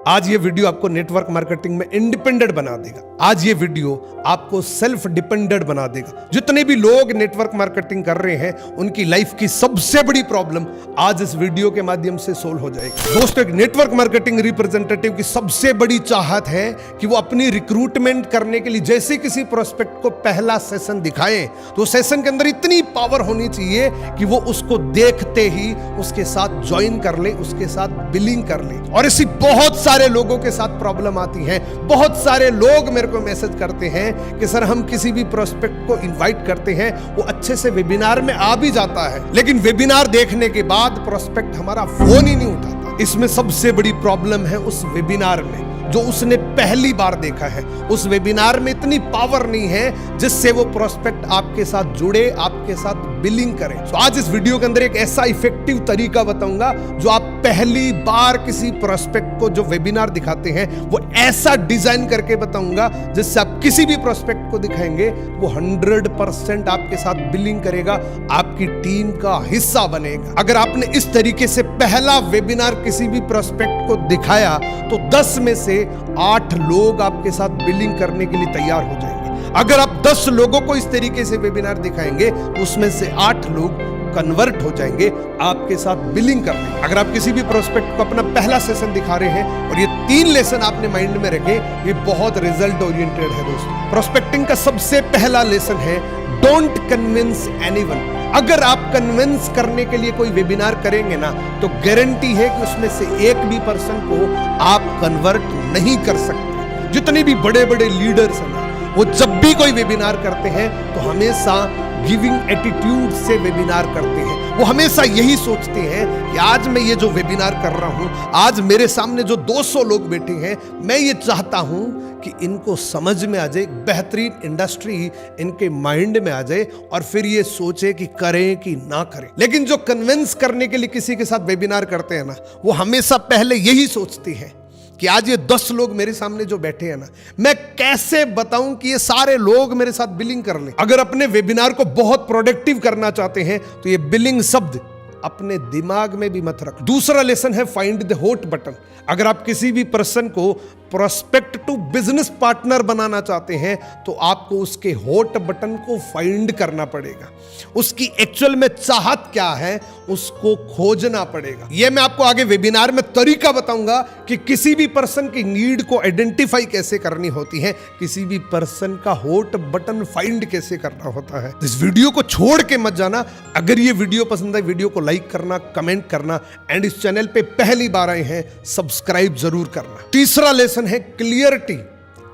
आज ये वीडियो आपको नेटवर्क मार्केटिंग में इंडिपेंडेंट बना देगा। आज ये वीडियो आपको सेल्फ डिपेंडेंट बना देगा। जितने भी लोग नेटवर्क मार्केटिंग कर रहे हैं उनकी लाइफ की सबसे बड़ी प्रॉब्लम आज इस वीडियो के माध्यम से सोल्व हो जाएगी। दोस्तों, एक नेटवर्क मार्केटिंग रिप्रेजेंटेटिव की सबसे बड़ी चाहत है कि वो अपनी रिक्रूटमेंट करने के लिए जैसे किसी प्रोस्पेक्ट को पहला सेशन दिखाए तो सेशन के अंदर इतनी पावर होनी चाहिए कि वो उसको देखते ही उसके साथ ज्वाइन कर ले, उसके साथ बिलिंग कर ले। और ऐसी बहुत सारे लोगों के साथ प्रॉब्लम आती है। बहुत सारे लोग मेरे को मैसेज करते हैं कि सर हम किसी भी प्रोस्पेक्ट को इनवाइट करते हैं, वो अच्छे से वेबिनार में आ भी जाता है, लेकिन वेबिनार देखने के बाद प्रोस्पेक्ट हमारा फोन ही नहीं उठाता। इसमें सबसे बड़ी प्रॉब्लम है उस वेबिनार में जो उसने पहली बार देखा है। उस वेबिनार में इतनी पावर नहीं है जिससे वो प्रोस्पेक्ट आपके साथ जुड़े, आपके साथ बिलिंग करे। तो आज इस वीडियो के अंदर एक ऐसा इफेक्टिव तरीका बताऊंगा जो आप पहली बार किसी प्रोस्पेक्ट को जो वेबिनार दिखाते हैं वो ऐसा डिजाइन करके बताऊंगा जिससे आप किसी भी प्रोस्पेक्ट को दिखाएंगे वो 100% आपके साथ बिलिंग करेगा, आपकी टीम का हिस्सा बनेगा। अगर आपने इस तरीके से पहला वेबिनार किसी भी प्रोस्पेक्ट को दिखाया तो 10 में से 8 लोग आपके साथ बिलिंग करने के लिए तैयार हो जाएंगे। अगर आप 10 लोगों को इस तरीके से वेबिनार दिखाएंगे तो उसमें से 8 लोग कन्वर्ट हो जाएंगे, आपके साथ बिलिंग करने। अगर आप किसी भी प्रोस्पेक्ट को अपना पहला सेशन दिखा रहे हैं और ये 3 लेसन आपने माइंड में रखे, ये बहुत रिजल्ट ओरिएंटेड है दोस्तों। प्रोस्पेक्टिंग का सबसे पहला लेसन है डोंट कन्विंस एनीवन। अगर आप कन्विंस करने के लिए कोई वेबिनार करेंगे ना तो गारंटी है कि उसमें से एक भी पर्सन को आप कन्वर्ट नहीं कर सकते। जितने भी बड़े बड़े लीडर्स हैं वो जब भी कोई वेबिनार करते हैं तो हमेशा गिविंग एटीट्यूड से वेबिनार करते हैं। वो हमेशा यही सोचते हैं कि आज मैं ये जो वेबिनार कर रहा हूं, आज मेरे सामने जो 200 लोग बैठे हैं, मैं ये चाहता हूं कि इनको समझ में आ जाए, बेहतरीन इंडस्ट्री इनके माइंड में आ जाए और फिर ये सोचे कि करें कि ना करें। लेकिन जो कन्विंस करने के लिए किसी के साथ वेबिनार करते हैं ना, वो हमेशा पहले यही सोचते हैं कि आज ये 10 लोग मेरे सामने जो बैठे हैं ना, मैं कैसे बताऊं कि ये सारे लोग मेरे साथ बिलिंग कर लें। अगर अपने वेबिनार को बहुत प्रोडक्टिव करना चाहते हैं तो ये बिलिंग शब्द अपने दिमाग में भी मत रख। दूसरा लेसन है फाइंड द हॉट बटन। अगर आप किसी भी पर्सन को प्रोस्पेक्ट टू बिजनेस पार्टनर बनाना चाहते हैं तो आपको उसके हॉट बटन को फाइंड करना पड़ेगा। उसकी एक्चुअल में चाहत क्या है उसको खोजना पड़ेगा। यह मैं आपको आगे वेबिनार में तरीका बताऊंगा कि किसी भी पर्सन की नीड को आइडेंटिफाई कैसे करनी होती है, किसी भी पर्सन का हॉट बटन फाइंड कैसे करना होता है। इस वीडियो को छोड़ के मत जाना। अगर ये वीडियो पसंद है, वीडियो को लाइक करना, कमेंट करना एंड इस चैनल पे पहली बार आए हैं सब्सक्राइब जरूर करना। तीसरा लेसन है क्लियरिटी।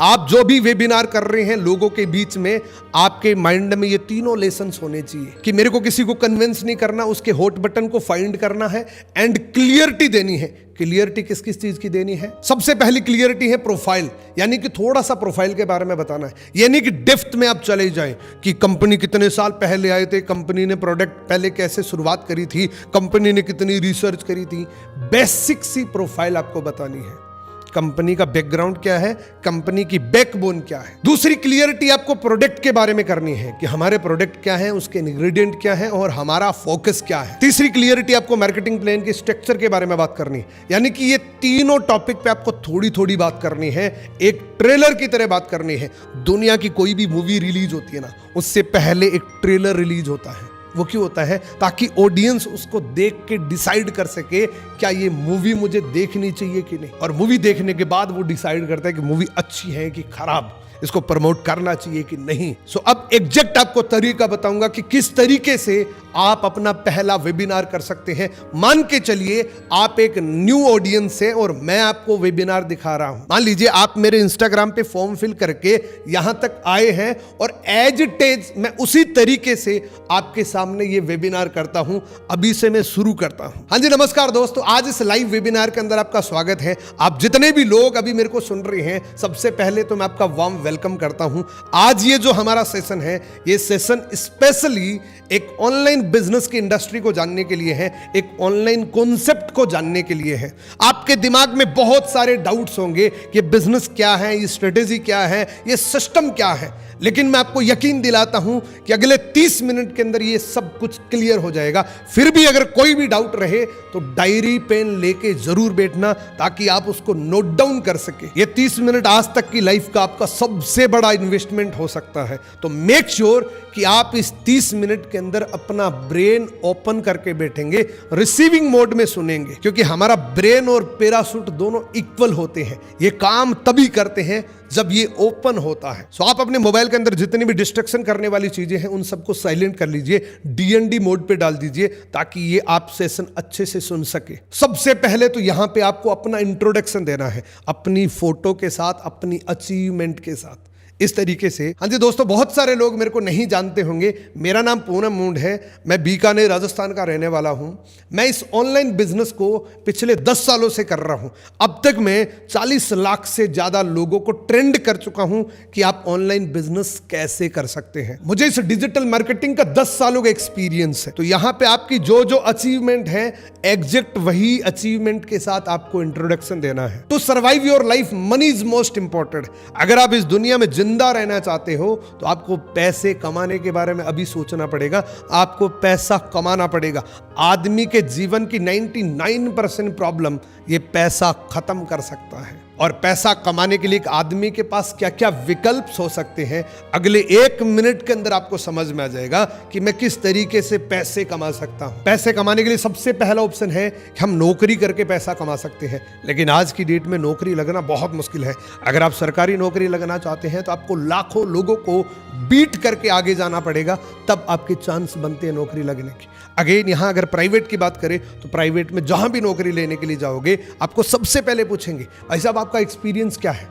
आप जो भी वेबिनार कर रहे हैं लोगों के बीच में, आपके माइंड में ये तीनों लेसन्स होने चाहिए कि मेरे को किसी को कन्विंस नहीं करना, उसके हॉट बटन को फाइंड करना है एंड क्लियरिटी देनी है। क्लियरिटी किस किस चीज की देनी है? सबसे पहली क्लियरिटी है प्रोफाइल, यानी कि थोड़ा सा प्रोफाइल के बारे में बताना है। यानी कि डेप्थ में आप चले जाएं कि कंपनी कितने साल पहले आए थे, कंपनी ने प्रोडक्ट पहले कैसे शुरुआत करी थी, कंपनी ने कितनी रिसर्च करी थी। बेसिक सी प्रोफाइल आपको बतानी है। कंपनी का बैकग्राउंड क्या है, कंपनी की बैकबोन क्या है। दूसरी क्लियरिटी आपको प्रोडक्ट के बारे में करनी है कि हमारे प्रोडक्ट क्या है, उसके इंग्रेडिएंट क्या है और हमारा फोकस क्या है। तीसरी क्लियरिटी आपको मार्केटिंग प्लान के स्ट्रक्चर के बारे में बात करनी है। यानी कि ये तीनों टॉपिक पे आपको थोड़ी थोड़ी बात करनी है, एक ट्रेलर की तरह बात करनी है। दुनिया की कोई भी मूवी रिलीज होती है ना, उससे पहले एक ट्रेलर रिलीज होता है। वो क्यों होता है? ताकि ऑडियंस उसको देख के डिसाइड कर सके क्या ये मूवी मुझे देखनी चाहिए कि नहीं, और मूवी देखने के बाद वो डिसाइड करता है कि मूवी अच्छी है कि खराब, इसको प्रमोट करना चाहिए कि नहीं। सो अब एग्जैक्ट आपको तरीका बताऊंगा कि किस तरीके से आप अपना पहला वेबिनार कर सकते हैं। मान के चलिए आप एक न्यू ऑडियंस है और मैं आपको वेबिनार दिखा रहा हूं। मान लीजिए आप मेरे इंस्टाग्राम पे फॉर्म फिल करके यहां तक आए हैं और एज इट इज मैं उसी तरीके से आपके सामने ये वेबिनार करता हूं। अभी से मैं शुरू करता हूं। हाँ जी, नमस्कार दोस्तों, आज इस लाइव वेबिनार के अंदर आपका स्वागत है। आप जितने भी लोग अभी मेरे को सुन रहे हैं, सबसे पहले तो मैं आपका वार्म वेलकम करता हूं। आज ये जो हमारा सेशन है, ये सेशन स्पेशली एक ऑनलाइन बिजनेस की इंडस्ट्री को जानने के लिए है, एक ऑनलाइन कॉन्सेप्ट को जानने के लिए है। आपके दिमाग में बहुत सारे डाउट्स होंगे कि बिजनेस क्या है, ये स्ट्रेटेजी क्या है, ये सिस्टम क्या है, लेकिन मैं आपको यकीन दिलाता हूं कि अगले 30 मिनट के अंदर ये सब कुछ क्लियर हो जाएगा। फिर भी अगर कोई भी डाउट रहे तो डायरी पेन लेके जरूर बैठना, ताकि आप उसको नोट डाउन कर सके। ये 30 मिनट आज तक की लाइफ का आपका सबसे बड़ा इन्वेस्टमेंट हो सकता है। तो मेक श्योर कि आप इस 30 मिनट के अंदर अपना ब्रेन ओपन करके बैठेंगे, रिसीविंग मोड में सुनेंगे, क्योंकि हमारा ब्रेन और पैराशूट दोनों इक्वल होते हैं। ये काम तभी करते हैं जब ये ओपन होता है। सो आप अपने मोबाइल के अंदर जितनी भी डिस्ट्रैक्शन करने वाली चीजें हैं उन सबको साइलेंट कर लीजिए, डीएनडी मोड पे डाल दीजिए, ताकि ये आप सेशन अच्छे से सुन सके। सबसे पहले तो यहां पे आपको अपना इंट्रोडक्शन देना है, अपनी फोटो के साथ, अपनी अचीवमेंट के साथ, इस तरीके से। हाँ जी दोस्तों, बहुत सारे लोग मेरे को नहीं जानते होंगे। मेरा नाम पूनम मूंड है, मैं बीकानेर राजस्थान का रहने वाला हूं। मैं इस ऑनलाइन बिजनेस को पिछले 10 सालों से कर रहा हूं। अब तक मैं 40 लाख से ज्यादा लोगों को ट्रेंड कर चुका हूं कि आप ऑनलाइन बिजनेस कैसे कर सकते हैं। मुझे इस डिजिटल मार्केटिंग का 10 सालों का एक्सपीरियंस है। तो यहां पे आपकी जो जो अचीवमेंट है, एग्जैक्ट वही अचीवमेंट के साथ आपको इंट्रोडक्शन देना है। To survive your life, money is most important. अगर आप इस दुनिया में जिंदा रहना चाहते हो तो आपको पैसे कमाने के बारे में अभी सोचना पड़ेगा, आपको पैसा कमाना पड़ेगा। आदमी के जीवन की 99% प्रॉब्लम ये पैसा खत्म कर सकता है। और पैसा कमाने के लिए एक आदमी के पास क्या क्या विकल्प हो सकते हैं, अगले 1 मिनट के अंदर आपको समझ में आ जाएगा कि मैं किस तरीके से पैसे कमा सकता हूं। पैसे कमाने के लिए सबसे पहला ऑप्शन है कि हम नौकरी करके पैसा कमा सकते हैं, लेकिन आज की डेट में नौकरी लगना बहुत मुश्किल है। अगर आप सरकारी नौकरी लगना चाहते हैं तो आपको लाखों लोगों को बीट करके आगे जाना पड़ेगा, तब आपके चांस बनते हैं नौकरी लगने की। अगेन यहां अगर प्राइवेट की बात करें तो प्राइवेट में जहां भी नौकरी लेने के लिए जाओगे, आपको सबसे पहले पूछेंगे, भाई साहब आपका एक्सपीरियंस क्या है।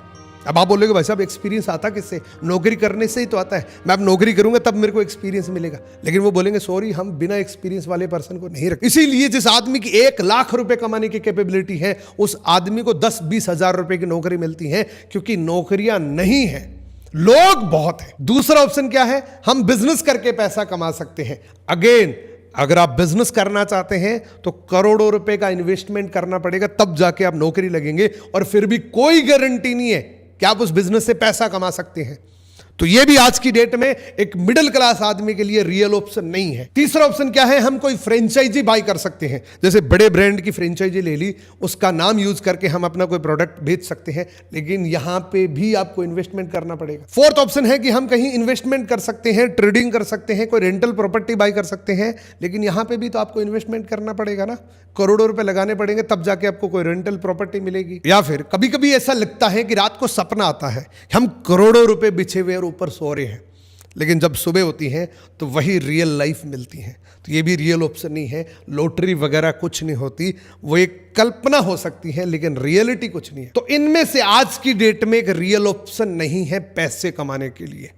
अब आप बोलोगे, भाई साहब एक्सपीरियंस आता किससे, नौकरी करने से ही तो आता है। मैं अब नौकरी करूंगा तब मेरे को एक्सपीरियंस मिलेगा। लेकिन वो बोलेंगे, सॉरी हम बिना एक्सपीरियंस वाले पर्सन को नहीं रखते। इसीलिए जिस आदमी की 1 लाख रुपए कमाने की कैपेबिलिटी है, उस आदमी को 10-20 हजार रुपए की नौकरी मिलती है, क्योंकि नौकरियां नहीं है, लोग बहुत है। दूसरा ऑप्शन क्या है, हम बिजनेस करके पैसा कमा सकते हैं। अगेन अगर आप बिजनेस करना चाहते हैं तो करोड़ों रुपए का इन्वेस्टमेंट करना पड़ेगा, तब जाके आप नौकरी लगेंगे, और फिर भी कोई गारंटी नहीं है कि आप उस बिजनेस से पैसा कमा सकते हैं। तो ये भी आज की डेट में एक मिडिल क्लास आदमी के लिए रियल ऑप्शन नहीं है। तीसरा ऑप्शन क्या है, हम कोई फ्रेंचाइजी बाय कर सकते हैं। जैसे बड़े ब्रांड की फ्रेंचाइजी ले ली, उसका नाम यूज करके हम अपना कोई प्रोडक्ट बेच सकते हैं, लेकिन यहां पे भी आपको इन्वेस्टमेंट करना पड़ेगा। फोर्थ ऑप्शन है कि हम कहीं इन्वेस्टमेंट कर सकते हैं, ट्रेडिंग कर सकते हैं, कोई रेंटल प्रॉपर्टी बाय कर सकते हैं, लेकिन यहां पे भी तो आपको इन्वेस्टमेंट करना पड़ेगा ना, करोड़ों रुपए लगाने पड़ेंगे, तब जाके आपको कोई रेंटल प्रॉपर्टी मिलेगी। या फिर कभी कभी ऐसा लगता है कि रात को सपना आता है, हम करोड़ों रुपए बिछे हुए और ऊपर सो रहे हैं, लेकिन जब सुबह होती है तो वही रियल लाइफ मिलती है। तो ये भी रियल ऑप्शन नहीं है। लॉटरी वगैरह कुछ नहीं होती, वो एक कल्पना हो सकती है, लेकिन रियलिटी कुछ नहीं है। तो इनमें से आज की डेट में एक रियल ऑप्शन नहीं है पैसे कमाने के लिए,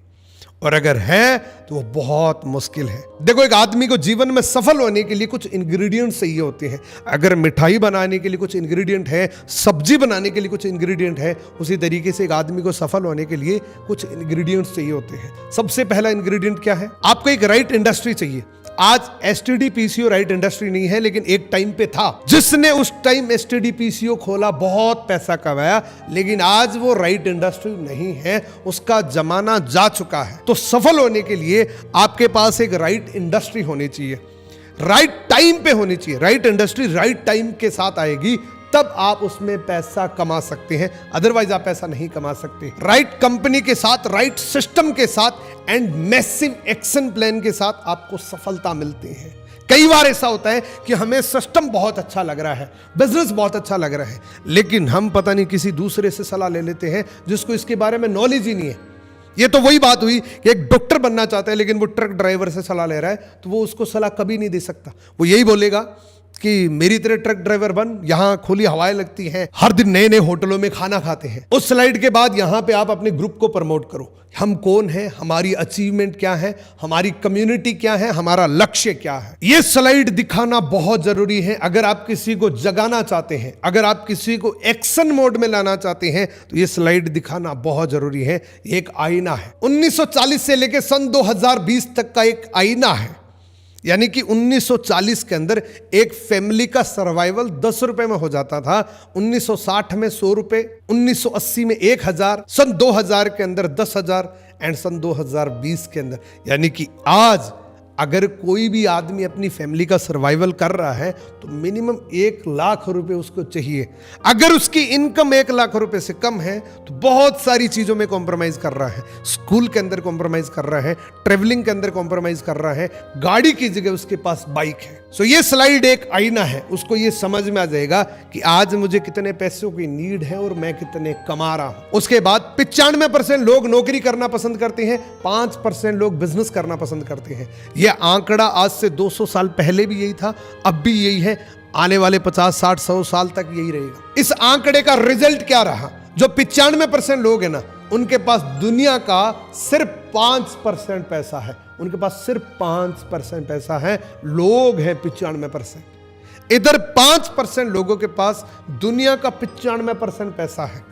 और अगर है तो वो बहुत मुश्किल है। देखो, एक आदमी को जीवन में सफल होने के लिए कुछ इंग्रेडिएंट्स चाहिए होते हैं। अगर मिठाई बनाने के लिए कुछ इंग्रेडिएंट है, सब्जी बनाने के लिए कुछ इंग्रेडिएंट है, उसी तरीके से एक आदमी को सफल होने के लिए कुछ इंग्रेडिएंट्स चाहिए होते हैं। सबसे पहला इंग्रेडिएंट क्या है, आपको एक राइट इंडस्ट्री चाहिए। आज एसटीडी पीसीओ राइट इंडस्ट्री नहीं है, लेकिन एक टाइम पे था। जिसने उस टाइम एसटीडी पीसीओ खोला बहुत पैसा कमाया, लेकिन आज वो राइट इंडस्ट्री नहीं है, उसका जमाना जा चुका है। तो सफल होने के लिए आपके पास एक राइट इंडस्ट्री होनी चाहिए, राइट टाइम पे होनी चाहिए। राइट इंडस्ट्री राइट टाइम के साथ आएगी, तब आप उसमें पैसा कमा सकते हैं, अदरवाइज आप पैसा नहीं कमा सकते। राइट कंपनी के साथ, राइट सिस्टम के साथ एंड मैसिव एक्शन प्लान के साथ आपको सफलता मिलती है। कई बार ऐसा होता है कि हमें सिस्टम बहुत अच्छा लग रहा है, बिजनेस बहुत अच्छा लग रहा है, लेकिन हम पता नहीं किसी दूसरे से सलाह ले लेते हैं जिसको इसके बारे में नॉलेज ही नहीं है। ये तो वही बात हुई कि एक डॉक्टर बनना चाहता है, लेकिन वो ट्रक ड्राइवर से सलाह ले रहा है, तो वो उसको सलाह कभी नहीं दे सकता। वो यही बोलेगा कि मेरी तरह ट्रक ड्राइवर बन, यहाँ खुली हवाएं लगती हैं, हर दिन नए नए होटलों में खाना खाते हैं। उस स्लाइड के बाद यहाँ पे आप अपने ग्रुप को प्रमोट करो, हम कौन हैं, हमारी अचीवमेंट क्या है, हमारी कम्युनिटी क्या है, हमारा लक्ष्य क्या है। ये स्लाइड दिखाना बहुत जरूरी है। अगर आप किसी को जगाना चाहते हैं, अगर आप किसी को एक्शन मोड में लाना चाहते हैं, तो ये स्लाइड दिखाना बहुत जरूरी है। एक आईना है, 1940 से लेकर सन 2020 तक का एक आईना है। यानी कि 1940 के अंदर एक फैमिली का सर्वाइवल 10 रुपए में हो जाता था, 1960 में 100 रुपए, 1980 में 1000, सन 2000 के अंदर 10,000 एंड सन 2020 के अंदर, यानी कि आज अगर कोई भी आदमी अपनी फैमिली का सर्वाइवल कर रहा है तो मिनिमम 1 लाख रुपए उसको चाहिए। अगर उसकी इनकम 1 लाख रुपए से कम है तो बहुत सारी चीजों में कॉम्प्रोमाइज कर रहा है। स्कूल के अंदर कॉम्प्रोमाइज कर रहा है, ट्रेवलिंग के अंदर कॉम्प्रोमाइज कर रहा है, गाड़ी की जगह उसके पास बाइक है। सो ये स्लाइड एक आईना है, उसको ये समझ में आ जाएगा कि आज मुझे कितने पैसों की नीड है और मैं कितने कमा रहा हूं। उसके बाद 95% लोग नौकरी करना पसंद करते हैं, 5% लोग बिजनेस करना पसंद करते हैं। यह आंकड़ा आज से 200 साल पहले भी यही था, अब भी यही है, आने वाले 50, 60, 100 साल तक यही रहेगा। इस आंकड़े का रिजल्ट क्या रहा? जो 95% लोग हैं ना, उनके पास दुनिया का सिर्फ 5% पैसा है, उनके पास सिर्फ 5% पैसा है। लोग हैं 95%, इधर 5% लोगों के पास दुनिया का 95% पैसा है।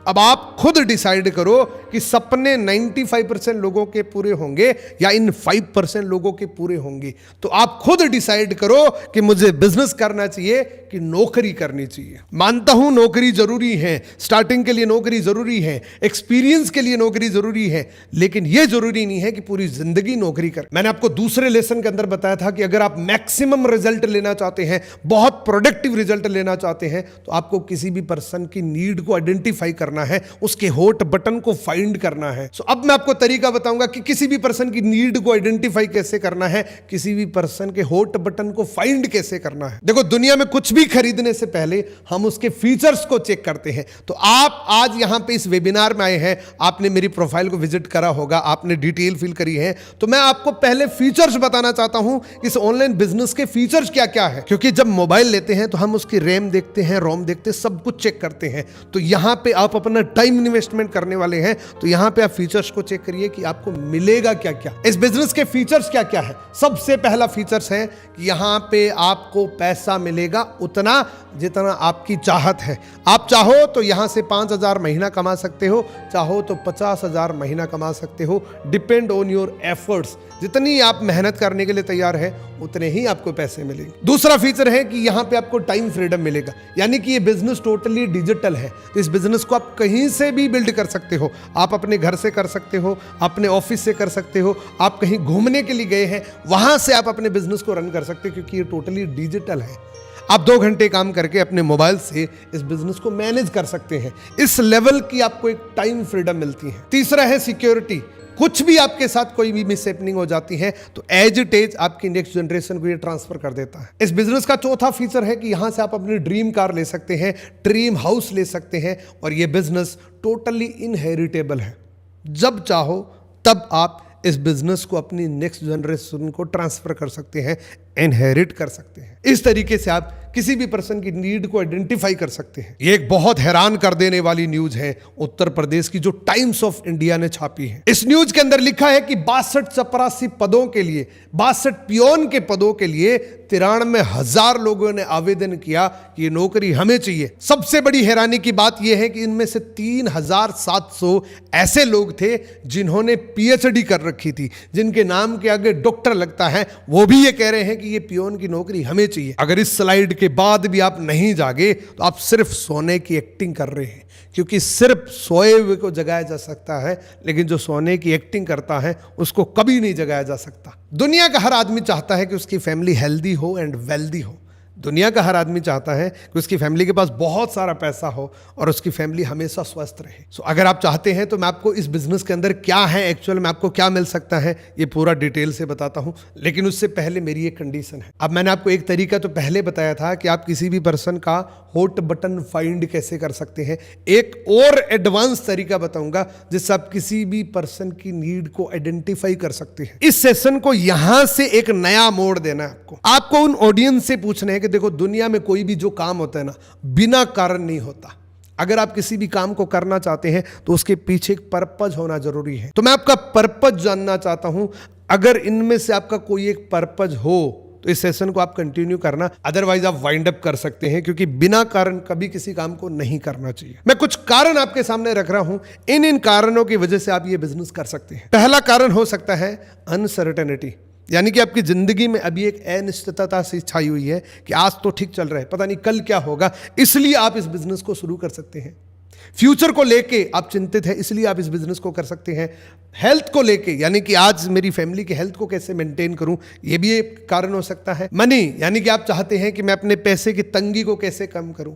अब आप खुद डिसाइड करो कि सपने 95% लोगों के पूरे होंगे या इन 5% लोगों के पूरे होंगे। तो आप खुद डिसाइड करो कि मुझे बिजनेस करना चाहिए कि नौकरी करनी चाहिए। मानता हूं नौकरी जरूरी है, स्टार्टिंग के लिए नौकरी जरूरी है, एक्सपीरियंस के लिए नौकरी जरूरी है, लेकिन यह जरूरी नहीं है कि पूरी जिंदगी नौकरी कर। मैंने आपको दूसरे लेसन के अंदर बताया था कि अगर आप मैक्सिमम रिजल्ट लेना चाहते हैं, बहुत प्रोडक्टिव रिजल्ट लेना चाहते हैं, तो आपको किसी भी पर्सन की नीड को आइडेंटिफाई करना है, उसके हॉट बटन को फाइंड करना है। सो अब मैं आपको तरीका बताऊंगा कि किसी भी पर्सन की नीड को आइडेंटिफाई कैसे करना है, किसी भी पर्सन के हॉट बटन को फाइंड कैसे करना है। देखो, दुनिया में कुछ भी खरीदने से पहले हम उसके फीचर्स को चेक करते हैं। तो आप आज यहां पे इस वेबिनार में आए हैं, आपने मेरी प्रोफाइल को विजिट करा होगा, आपने डिटेल फिल करी है, तो मैं आपको पहले फीचर्स बताना चाहता हूं, इस ऑनलाइन बिजनेस के फीचर्स क्या क्या है। क्योंकि जब मोबाइल लेते हैं तो हम उसकी रैम देखते हैं, रोम देखते हैं, सब कुछ चेक करते हैं। तो यहां पे आप अपना टाइम इन्वेस्टमेंट करने वाले हैं, तो यहां पे आप फीचर्स को चेक करिए कि आपको मिलेगा क्या क्या। इस बिजनेस के फीचर्स क्या क्या है। सबसे पहला फीचर्स है कि यहां पे आपको पैसा मिलेगा उतना जितना आपकी चाहत है। आप चाहो तो यहां से 5,000 महीना कमा सकते हो, चाहो तो 50,000 महीना कमा सकते हो, डिपेंड ऑन योर एफर्ट्स। जितनी आप मेहनत करने के लिए तैयार है उतने ही आपको पैसे मिलेंगे। दूसरा फीचर है कि यहां पे आपको टाइम फ्रीडम मिलेगा, यानी कि ये बिजनेस टोटली डिजिटल है। तो इस बिजनेस को आप कहीं से भी बिल्ड कर सकते हो। आप अपने घर से कर सकते हो, अपने ऑफिस से कर सकते हो, आप कहीं घूमने के लिए गए हैं वहां से आप अपने बिजनेस को रन कर सकते हो, क्योंकि ये टोटली डिजिटल है। आप 2 घंटे काम करके अपने मोबाइल से इस बिजनेस को मैनेज कर सकते हैं। इस लेवल की आपको एक टाइम फ्रीडम मिलती है। तीसरा है सिक्योरिटी। कुछ भी आपके साथ कोई भी मिसहैपनिंग हो जाती है तो एज इट इज आपकी नेक्स्ट जनरेशन को ये ट्रांसफर कर देता है। इस बिजनेस का चौथा फीचर है कि यहां से आप अपनी ड्रीम कार ले सकते हैं, ड्रीम हाउस ले सकते हैं, और ये बिजनेस टोटली इनहेरिटेबल है। जब चाहो तब आप इस बिजनेस को अपनी नेक्स्ट जनरेशन को ट्रांसफर कर सकते हैं, इनहेरिट कर सकते हैं। इस तरीके से आप किसी भी पर्सन की नीड को आइडेंटिफाई कर सकते हैं। ये एक बहुत हैरान कर देने वाली न्यूज है उत्तर प्रदेश की, जो टाइम्स ऑफ इंडिया ने छापी है। इस न्यूज के अंदर लिखा है कि 62 चपरासी पदों के लिए, 62 पियोन के पदों के लिए 93,000 लोगों ने आवेदन किया कि ये नौकरी हमें चाहिए। सबसे बड़ी हैरानी की बात यह है कि इनमें से 3,700 ऐसे लोग थे जिन्होंने PhD कर रखी थी, जिनके नाम के आगे डॉक्टर लगता है, वो भी ये कह रहे हैं कि ये पियोन की नौकरी हमें चाहिए। अगर इस स्लाइड के बाद भी आप नहीं जागे तो आप सिर्फ सोने की एक्टिंग कर रहे हैं, क्योंकि सिर्फ सोए हुए को जगाया जा सकता है, लेकिन जो सोने की एक्टिंग करता है उसको कभी नहीं जगाया जा सकता। दुनिया का हर आदमी चाहता है कि उसकी फैमिली हेल्दी हो एंड वेल्दी हो। दुनिया का हर आदमी चाहता है कि उसकी फैमिली के पास बहुत सारा पैसा हो और उसकी फैमिली हमेशा स्वस्थ रहे। सो अगर आप चाहते हैं तो मैं आपको इस बिजनेस के अंदर क्या है, एक्चुअल में आपको क्या मिल सकता है, ये पूरा डिटेल से बताता हूं। लेकिन उससे पहले मेरी एक कंडीशन है। अब मैंने आपको एक तरीका तो पहले बताया था कि आप किसी भी पर्सन का हॉट बटन फाइंड कैसे कर सकते हैं। एक और एडवांस तरीका बताऊंगा जिससे आप किसी भी पर्सन की नीड को आइडेंटिफाई कर सकते हैं। इस सेशन को यहां से एक नया मोड़ देना है आपको। आपको उन ऑडियंस से पूछना है कि देखो दुनिया में कोई भी जो काम होता है ना, बिना कारण नहीं होता। अगर आप किसी भी काम को करना चाहते हैं तो उसके पीछे एक पर्पज होना जरूरी है। तो मैं आपका पर्पज जानना चाहता हूं। अगर इनमें से आपका कोई एक पर्पज हो तो इस सेशन को आप कंटिन्यू करना, अदरवाइज आप वाइंड अप कर सकते हैं, क्योंकि बिना कारण कभी किसी काम को नहीं करना चाहिए। मैं कुछ कारण आपके सामने रख रहा हूं, इन कारणों की वजह से आप ये बिजनेस कर सकते हैं। पहला कारण हो सकता है अनसर्टेनिटी, यानी कि आपकी जिंदगी में अभी एक अनिश्चितता सी छाई हुई है कि आज तो ठीक चल रहा है, पता नहीं कल क्या होगा, इसलिए आप इस बिजनेस को शुरू कर सकते हैं। फ्यूचर को लेके आप चिंतित हैं, इसलिए आप इस बिजनेस को कर सकते हैं। हेल्थ को लेके, यानी कि आज मेरी फैमिली की हेल्थ को कैसे मेंटेन करूं, यह भी एक कारण हो सकता है। मनी, यानी कि आप चाहते हैं कि मैं अपने पैसे की तंगी को कैसे कम करूं।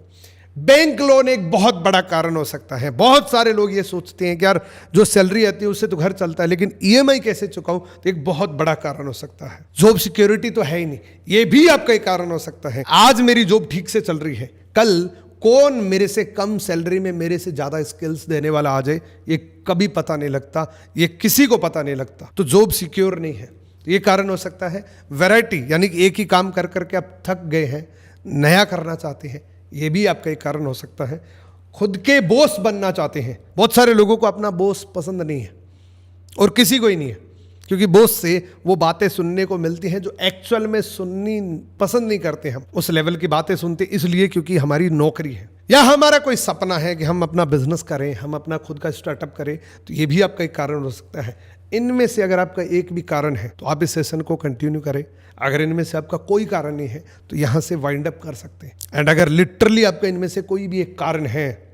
बैंक लोन एक बहुत बड़ा कारण हो सकता है। बहुत सारे लोग ये सोचते हैं कि यार जो सैलरी आती है उससे तो घर चलता है, लेकिन ईएमआई कैसे चुकाऊं, तो एक बहुत बड़ा कारण हो सकता है। जॉब सिक्योरिटी तो है ही नहीं, ये भी आपका एक कारण हो सकता है। आज मेरी जॉब ठीक से चल रही है, कल कौन मेरे से कम सैलरी में मेरे से ज्यादा स्किल्स देने वाला आ जाए, ये कभी पता नहीं लगता, ये किसी को पता नहीं लगता। तो जॉब सिक्योर नहीं है, ये कारण हो सकता है। वैरायटी, यानी कि एक ही काम कर करके आप थक गए हैं, नया करना चाहते हैं, ये भी आपका एक कारण हो सकता है। खुद के बॉस बनना चाहते हैं। बहुत सारे लोगों को अपना बॉस पसंद नहीं है, और किसी को ही नहीं है, क्योंकि बॉस से वो बातें सुनने को मिलती हैं जो एक्चुअल में सुननी पसंद नहीं करते। हम उस लेवल की बातें सुनते इसलिए क्योंकि हमारी नौकरी है, या हमारा कोई सपना है कि हम अपना बिजनेस करें, हम अपना खुद का स्टार्टअप करें, तो ये भी आपका एक कारण हो सकता है। इनमें से अगर आपका एक भी कारण है तो आप इस सेशन को कंटिन्यू करें। अगर इनमें से आपका कोई कारण नहीं है तो यहां से वाइंड अप कर सकते हैं। एंड अगर लिटरली आपका इनमें से कोई भी एक कारण है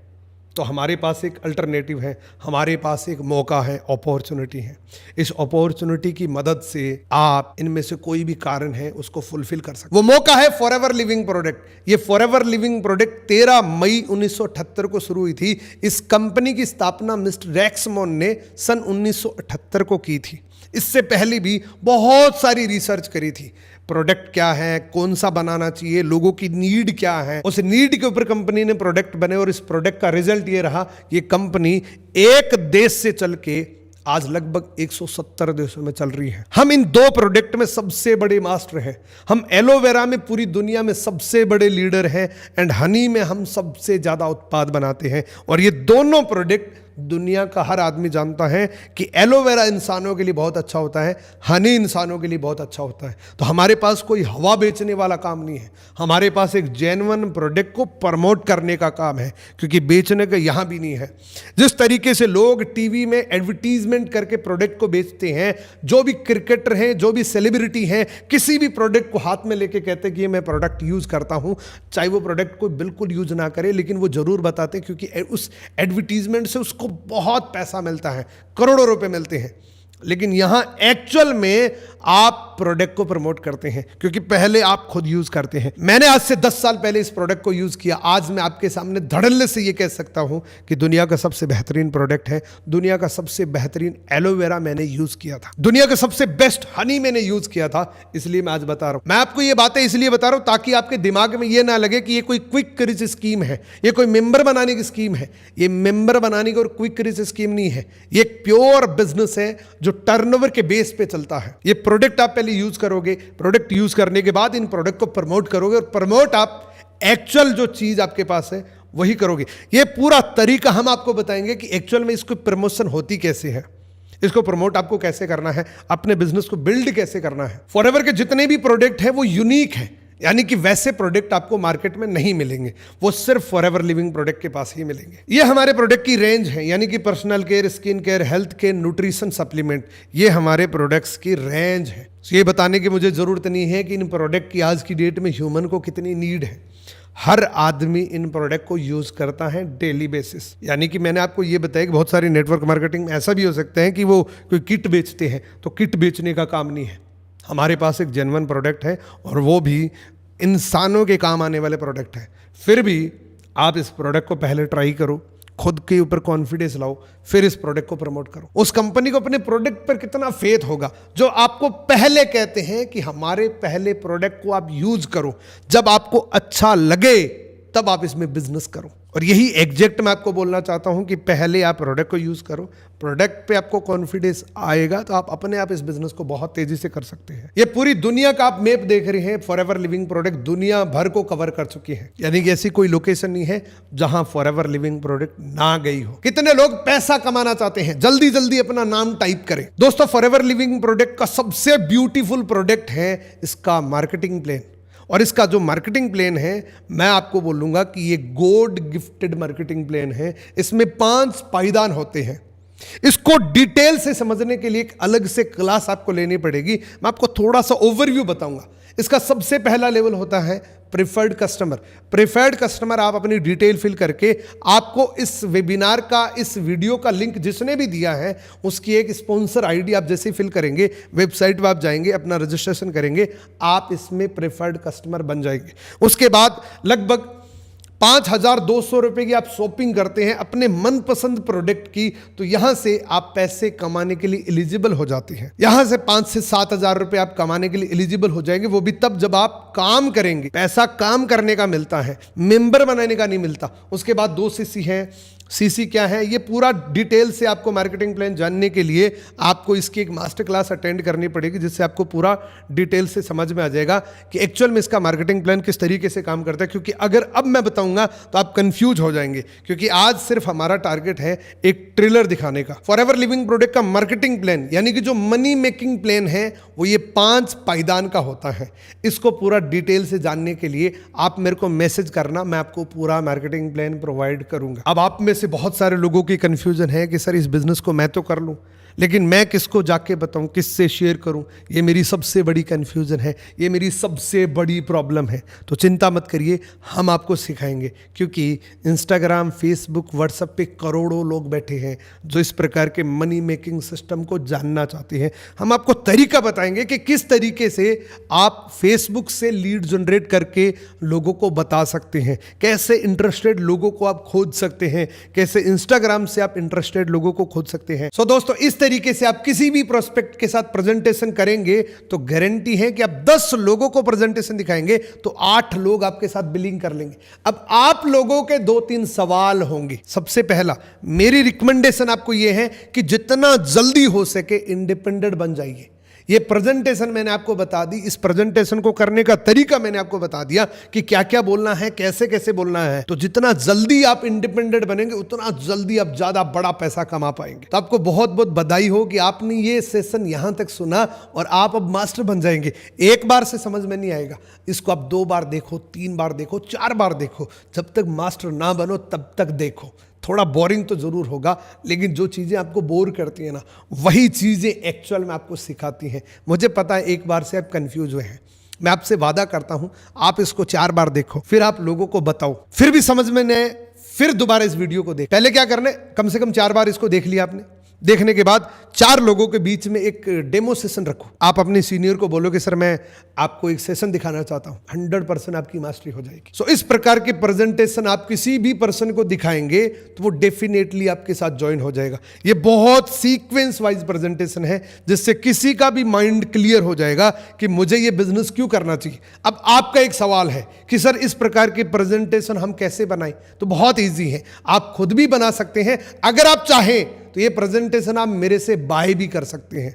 तो हमारे पास एक अल्टरनेटिव है, हमारे पास एक मौका है, अपॉर्चुनिटी है। इस अपॉर्चुनिटी की मदद से आप इनमें से कोई भी कारण है उसको फुलफिल कर सकते। वो मौका है फॉरएवर लिविंग प्रोडक्ट। ये फॉरएवर लिविंग प्रोडक्ट 13 मई 1978 को शुरू हुई थी। इस कंपनी की स्थापना मिस्टर रैक्समोन ने सन 1978 को की थी। इससे पहले भी बहुत सारी रिसर्च करी थी, प्रोडक्ट क्या है, कौन सा बनाना चाहिए, लोगों की नीड क्या है, उस नीड के ऊपर कंपनी ने प्रोडक्ट बने, और इस प्रोडक्ट का रिजल्ट ये रहा, ये कंपनी एक देश से चल के आज लगभग 170 देशों में चल रही है। हम इन दो प्रोडक्ट में सबसे बड़े मास्टर हैं। हम एलोवेरा में पूरी दुनिया में सबसे बड़े लीडर हैं, एंड हनी में हम सबसे ज्यादा उत्पाद बनाते हैं। और ये दोनों प्रोडक्ट दुनिया का हर आदमी जानता है कि एलोवेरा इंसानों के लिए बहुत अच्छा होता है, हनी इंसानों के लिए बहुत अच्छा होता है। तो हमारे पास कोई हवा बेचने वाला काम नहीं है, हमारे पास एक जेन्युइन प्रोडक्ट को प्रमोट करने का काम है, क्योंकि बेचने का यहां भी नहीं है। जिस तरीके से लोग टीवी में एडवर्टीजमेंट करके प्रोडक्ट को बेचते हैं, जो भी क्रिकेटर हैं, जो भी सेलिब्रिटी हैं, किसी भी प्रोडक्ट को हाथ में लेके कहते हैं कि मैं प्रोडक्ट यूज करता हूं, चाहे वो प्रोडक्ट को बिल्कुल यूज ना करे, लेकिन वो जरूर बताते हैं, क्योंकि उस एडवर्टीजमेंट से उसको बहुत पैसा मिलता है, करोड़ों रुपए मिलते हैं। लेकिन यहां एक्चुअल में आप प्रोडक्ट को प्रमोट करते हैं, क्योंकि पहले आप खुद यूज करते हैं। मैंने आज से 10 साल पहले इस प्रोडक्ट को यूज किया। आज मैं आपके सामने धड़ल्ले से ये कह सकता हूं कि दुनिया का सबसे बेहतरीन प्रोडक्ट है, दुनिया का सबसे बेहतरीन एलोवेरा मैंने यूज किया था, दुनिया का सबसे बेस्ट हनी मैंने यूज किया था। इसलिए मैं आज बता रहा हूं। मैं आपको ये बातें इसलिए बता रहा हूं ताकि आपके दिमाग में ये ना लगे कि ये कोई क्विक रिच स्कीम है, ये कोई मेंबर बनाने की स्कीम है। ये मेंबर बनाने की और क्विक रिच स्कीम नहीं है, ये एक प्योर बिजनेस है जो टर्नओवर के बेस पे चलता है। ये प्रोडक्ट आप पहले यूज करोगे, प्रोडक्ट यूज करने के बाद इन प्रोडक्ट को प्रमोट करोगे, और प्रमोट आप एक्चुअल जो चीज आपके पास है वही करोगे। ये पूरा तरीका हम आपको बताएंगे कि एक्चुअल में इसको प्रमोशन होती कैसे है, इसको प्रमोट आपको कैसे करना है, अपने बिजनेस को बिल्ड कैसे करना है। फॉरएवर के जितने भी प्रोडक्ट है वो यूनिक है, यानी कि वैसे प्रोडक्ट आपको मार्केट में नहीं मिलेंगे, वो सिर्फ फॉरएवर लिविंग प्रोडक्ट के पास ही मिलेंगे। ये हमारे प्रोडक्ट की रेंज है, यानी कि personal care, skin care, health care, nutrition supplement, ये हमारे प्रोडक्ट्स की रेंज है। ये बताने की मुझे जरूरत नहीं है कि इन प्रोडक्ट की आज की डेट में ह्यूमन को कितनी नीड है। हर आदमी इन प्रोडक्ट को यूज करता है डेली बेसिस। यानी कि मैंने आपको ये बताया कि बहुत सारी नेटवर्क मार्केटिंग में ऐसा भी हो सकता है कि वो कोई किट बेचते हैं, तो किट बेचने का काम नहीं है। हमारे पास एक जेन्युइन प्रोडक्ट है, और वो भी इंसानों के काम आने वाले प्रोडक्ट है। फिर भी आप इस प्रोडक्ट को पहले ट्राई करो, खुद के ऊपर कॉन्फिडेंस लाओ, फिर इस प्रोडक्ट को प्रमोट करो। उस कंपनी को अपने प्रोडक्ट पर कितना फेथ होगा जो आपको पहले कहते हैं कि हमारे पहले प्रोडक्ट को आप यूज करो, जब आपको अच्छा लगे तब आप इसमें बिजनेस करो। और यही एग्जैक्ट मैं आपको बोलना चाहता हूं कि पहले आप प्रोडक्ट को यूज करो, प्रोडक्ट पे आपको कॉन्फिडेंस आएगा तो आप अपने आप इस बिजनेस को बहुत तेजी से कर सकते हैं। ये पूरी दुनिया का आप मैप देख रहे हैं, फॉरएवर लिविंग प्रोडक्ट दुनिया भर को कवर कर चुकी है, यानी कि ऐसी कोई लोकेशन नहीं है जहां फॉरएवर लिविंग प्रोडक्ट ना गई हो। कितने लोग पैसा कमाना चाहते हैं, जल्दी जल्दी अपना नाम टाइप करें। दोस्तों, फॉरएवर लिविंग प्रोडक्ट का सबसे ब्यूटीफुल प्रोडक्ट है इसका मार्केटिंग प्लान। और इसका जो मार्केटिंग प्लान है, मैं आपको बोलूंगा कि ये गॉड गिफ्टेड मार्केटिंग प्लान है। इसमें 5 पायदान होते हैं। इसको डिटेल से समझने के लिए एक अलग से क्लास आपको लेनी पड़ेगी। मैं आपको थोड़ा सा ओवरव्यू बताऊंगा। इसका सबसे पहला लेवल होता है प्रिफर्ड कस्टमर। प्रिफर्ड कस्टमर आप अपनी डिटेल फिल करके, आपको इस वेबिनार का, इस वीडियो का लिंक जिसने भी दिया है उसकी एक स्पॉन्सर आईडी आप जैसे फिल करेंगे, वेबसाइट पर आप जाएंगे, अपना रजिस्ट्रेशन करेंगे, आप इसमें प्रिफर्ड कस्टमर बन जाएंगे। उसके बाद लगभग 5,200 रुपए की आप शॉपिंग करते हैं अपने मनपसंद प्रोडक्ट की, तो यहां से आप पैसे कमाने के लिए एलिजिबल हो जाते हैं। यहां से 5 से 7,000 रुपए आप कमाने के लिए एलिजिबल हो जाएंगे, वो भी तब जब आप काम करेंगे। पैसा काम करने का मिलता है, मेंबर बनाने का नहीं मिलता। उसके बाद 2 सीसी है। सीसी क्या है, ये पूरा डिटेल से आपको मार्केटिंग प्लान जानने के लिए आपको इसकी एक मास्टर क्लास अटेंड करनी पड़ेगी, जिससे आपको पूरा डिटेल से समझ में आ जाएगा कि एक्चुअल में इसका मार्केटिंग प्लान किस तरीके से काम करता है। क्योंकि अगर अब मैं बताऊंगा तो आप कंफ्यूज हो जाएंगे, क्योंकि आज सिर्फ हमारा टारगेट है एक ट्रेलर दिखाने का। फॉरएवर लिविंग प्रोडक्ट का मार्केटिंग प्लान यानी कि जो मनी मेकिंग प्लान है वो ये 5 पायदान का होता है। इसको पूरा डिटेल से जानने के लिए आप मेरे को मैसेज करना, मैं आपको पूरा मार्केटिंग प्लान प्रोवाइड करूंगा। अब आप में से बहुत सारे लोगों की कंफ्यूजन है कि सर इस बिजनेस को मैं तो कर लूं, लेकिन मैं किसको जाके बताऊं, किससे शेयर करूं। ये मेरी सबसे बड़ी कंफ्यूजन है, ये मेरी सबसे बड़ी प्रॉब्लम है। तो चिंता मत करिए, हम आपको सिखाएंगे, क्योंकि इंस्टाग्राम, फेसबुक, व्हाट्सएप पे करोड़ों लोग बैठे हैं जो इस प्रकार के मनी मेकिंग सिस्टम को जानना चाहते हैं। हम आपको तरीका बताएंगे कि किस तरीके से आप फेसबुक से लीड जनरेट करके लोगों को बता सकते हैं, कैसे इंटरेस्टेड लोगों को आप खोज सकते हैं, कैसे इंस्टाग्राम से आप इंटरेस्टेड लोगों को खोज सकते हैं। सो दोस्तों, इस तरीके से आप किसी भी प्रोस्पेक्ट के साथ प्रेजेंटेशन करेंगे तो गारंटी है कि आप 10 लोगों को प्रेजेंटेशन दिखाएंगे तो 8 लोग आपके साथ बिलिंग कर लेंगे। अब आप लोगों के 2-3 सवाल होंगे। सबसे पहला मेरी रिकमेंडेशन आपको यह है कि जितना जल्दी हो सके इंडिपेंडेंट बन जाइए। ये प्रेजेंटेशन मैंने आपको बता दी, इस प्रेजेंटेशन को करने का तरीका मैंने आपको बता दिया कि क्या क्या बोलना है, कैसे कैसे बोलना है। तो जितना जल्दी आप इंडिपेंडेंट बनेंगे उतना जल्दी आप ज्यादा बड़ा पैसा कमा पाएंगे। तो आपको बहुत बहुत बधाई हो कि आपने ये सेशन यहां तक सुना और आप अब मास्टर बन जाएंगे। एक बार से समझ में नहीं आएगा, इसको आप 2 बार देखो, 3 बार देखो, 4 बार देखो, जब तक मास्टर ना बनो तब तक देखो। थोड़ा बोरिंग तो जरूर होगा, लेकिन जो चीज़ें आपको बोर करती हैं ना, वही चीज़ें एक्चुअल में आपको सिखाती हैं। मुझे पता है एक बार से आप कंफ्यूज हुए हैं, मैं आपसे वादा करता हूं आप इसको 4 बार देखो, फिर आप लोगों को बताओ, फिर भी समझ में नहीं आए फिर दोबारा इस वीडियो को देख। पहले क्या करना है, कम से कम 4 बार इसको देख लिया आपने। देखने के बाद 4 लोगों के बीच में एक डेमो सेशन रखो। आप अपने सीनियर को बोलो कि सर मैं आपको एक सेशन दिखाना चाहता हूं, 100% आपकी मास्टरी हो जाएगी। सो इस प्रकार के प्रेजेंटेशन आप किसी भी पर्सन को दिखाएंगे तो वो डेफिनेटली आपके साथ ज्वाइन हो जाएगा। ये बहुत सीक्वेंस वाइज प्रेजेंटेशन है, जिससे किसी का भी माइंड क्लियर हो जाएगा कि मुझे ये बिजनेस क्यों करना चाहिए। अब आपका एक सवाल है कि सर इस प्रकार के प्रेजेंटेशन हम कैसे बनाएं, तो बहुत ईजी है, आप खुद भी बना सकते हैं। अगर आप चाहें तो ये प्रेजेंटेशन आप मेरे से बाय भी कर सकते हैं।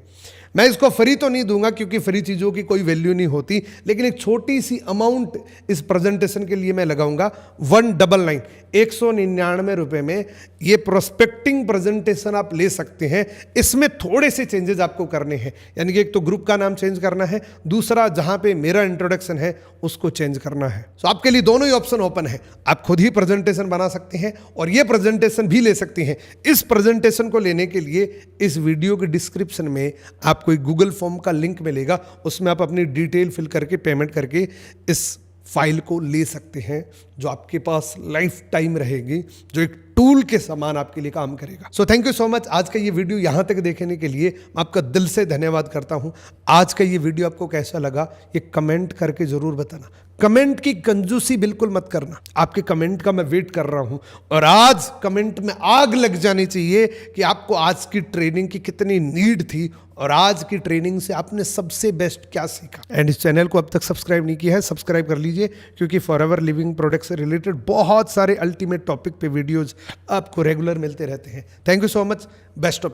मैं इसको फ्री तो नहीं दूंगा क्योंकि फ्री चीज़ों की कोई वैल्यू नहीं होती, लेकिन एक छोटी सी अमाउंट इस प्रेजेंटेशन के लिए मैं लगाऊंगा 199 199 रुपये में ये प्रोस्पेक्टिंग प्रेजेंटेशन आप ले सकते हैं। इसमें थोड़े से चेंजेस आपको करने हैं, यानी कि एक तो ग्रुप का नाम चेंज करना है, दूसरा जहां पे मेरा इंट्रोडक्शन है उसको चेंज करना है। तो आपके लिए दोनों ही ऑप्शन ओपन है, आप खुद ही प्रेजेंटेशन बना सकते हैं और ये प्रेजेंटेशन भी ले सकते हैं। इस प्रेजेंटेशन को लेने के लिए इस वीडियो के डिस्क्रिप्शन में आपको एक गूगल फॉर्म का लिंक मिलेगा, उसमें आप अपनी डिटेल फिल करके पेमेंट करके इस फाइल को ले सकते हैं, जो आपके पास लाइफ टाइम रहेगी, जो एक टूल के समान आपके लिए काम करेगा। So thank you so much. आज का ये वीडियो यहाँ तक देखने के लिए मैं आपका दिल से धन्यवाद करता हूँ। आज का ये वीडियो आपको कैसा लगा ये कमेंट करके जरूर बताना। कमेंट की कंजूसी बिल्कुल मत करना, आपके कमेंट का मैं वेट कर रहा हूं। और आज कमेंट में आग लग जानी चाहिए कि आपको आज की ट्रेनिंग की कितनी नीड थी और आज की ट्रेनिंग से आपने सबसे बेस्ट क्या सीखा। एंड इस चैनल को अब तक सब्सक्राइब नहीं किया है, सब्सक्राइब कर लीजिए, क्योंकि फॉरएवर लिविंग प्रोडक्ट से रिलेटेड बहुत सारे अल्टीमेट टॉपिक पे वीडियोज आपको रेगुलर मिलते रहते हैं। Thank you so much. Best of